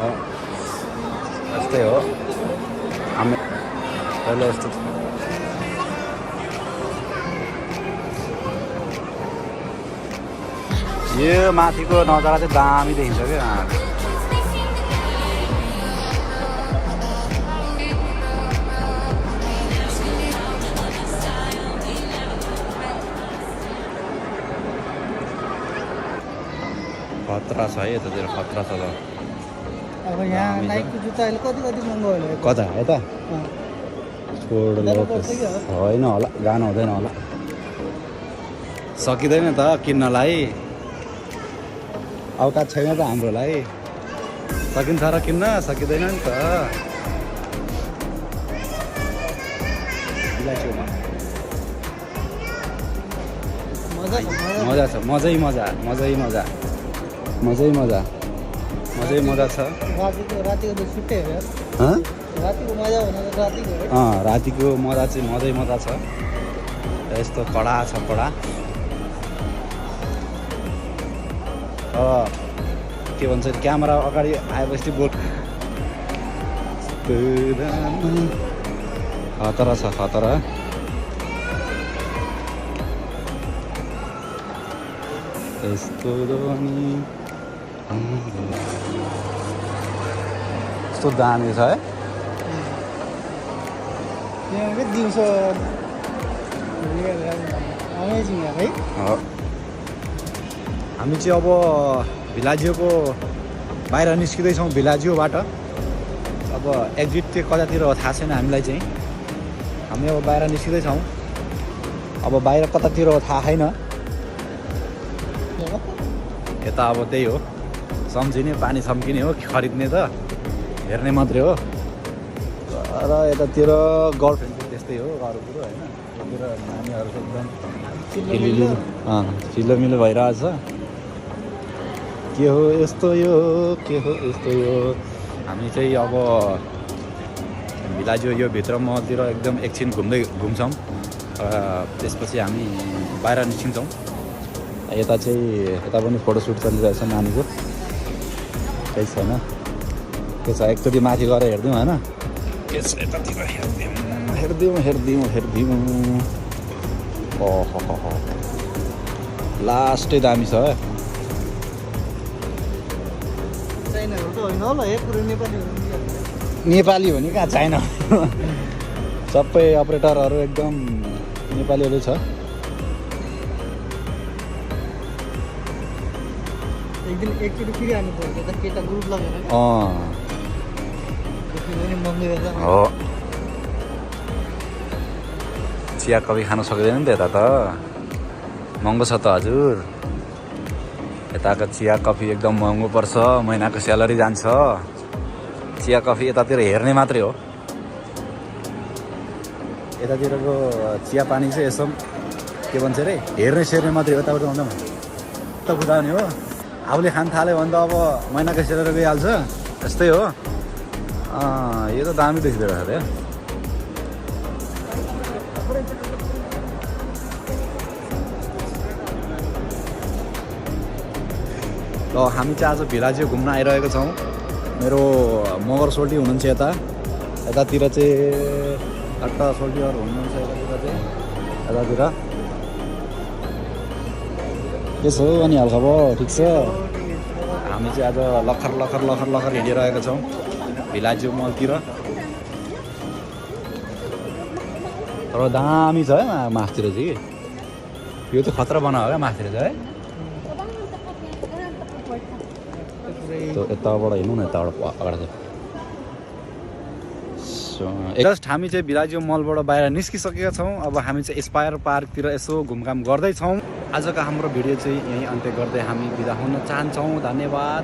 यस्तै हो हामी पहिला यस्तो यो माथिको नजारा चाहिँ दामी देखिन्छ क्या खतरा छ है यतातिर खतरा छ त अब यहाँ नाइकको जुत्ता अहिले कति कति महँगो होला कता यता छोड होइन होला जानु हुँदैन होला सकिँदैन त किन्नलाई औकात छैन त हाम्रोलाई सकिन्छ र किन्न सकिँदैन नि त मजा छ मजै मजा मजै मजा मजै मजा मजै मजा छ रातिको त छुट्टै हो रातिको मजा भनेको रातिको रातिको मजा चाहिँ मजै मजा छ यस्तो कडा छ कडा के भन्छ क्यामेरा अगाडि आएपछि बोल खतरा छ खतरा यस्तो यस्तो दामी छ है दिउँसो अमेजिङ है हामी चाहिँ अब भिलाजियोको बाहिर निस्किँदैछौँ भिलाजियोबाट अब एक्जिट चाहिँ कतातिर हो थाहा छैन हामीलाई चाहिँ हामी अब बाहिर निस्किँदैछौँ अब बाहिर कतातिर हो थाहा छैन यता अब त्यही हो सम्झिने पानी छम्किने हो खरिद्ने त हेर्ने मात्रै हो र यतातिर गर्लफ्रेन्डको त्यस्तै हो अरू कुरो होइन यतातिर नानीहरूको एकदम चिल्लोमिलो भइरहेछ के हो यस्तो यो के हो यस्तो यो हामी चाहिँ अब भिलाजियो यो भित्र मतिर एकदम एकछिन घुम्छौँ त्यसपछि हामी बाहिर निस्किन्छौँ यता चाहिँ यता पनि फोटोसुट चलिरहेछ नानीको केही छैन के छ एकचोटि माथि गएर हेरिदिउँ होइन के छ यतातिर हेरिदिउँ ओहो लास्टै दामी छ नेपाली हो नि कहाँ चाइना सबै अपरेटरहरू एकदम नेपालीहरू छ एकचोटि फेरि हाल्नु पर्छ त केटा ग्रुप लगेर हो चिया कफी खानु सक्दैन नि त यता त महँगो छ त हजुर यताको चिया कफी एकदम महँगो पर्छ महिनाको स्यालेरी जान्छ चिया कफी यतातिर हेर्ने मात्रै हो यतातिरको चिया पानी चाहिँ यसो के भन्छ अरे हेर्ने सेर्ने मात्रै हो यताबाट आउँदा त बुझाउने हो आफूले खान थाल्यो भने त अब महिनाको स्यालेरी गइहाल्छ यस्तै हो यो त दामी देखिँदो रहेछ अरे ल हामी चाहिँ आज भिलाजियो घुम्न आइरहेको छौँ मेरो मगर सोल्टी हुनुहुन्छ यतातिर चाहिँ अट्टा सोल्टीहरू हुनुहुन्छ यतातिर चाहिँ यतातिर के छ अनि हालखबर ठिक छ हामी चाहिँ आज लखर हिँडिरहेका छौँ भिलाजियो मलतिर तर दामी छ है मासतिर चाहिँ यो चाहिँ खतरा बनायो क्या मासतिर चाहिँ है यताबाट हिँड्नु न यताबाट अगाडि जस्ट हामी चाहिँ भिलाजियो मलबाट बाहिर निस्किसकेका छौँ अब हामी चाहिँ एस्पायर पार्कतिर यसो घुमघाम गर्दैछौँ आजको हाम्रो भिडियो चाहिँ यहीँ अन्त्य गर्दै हामी बिदा हुन चाहन्छौँ धन्यवाद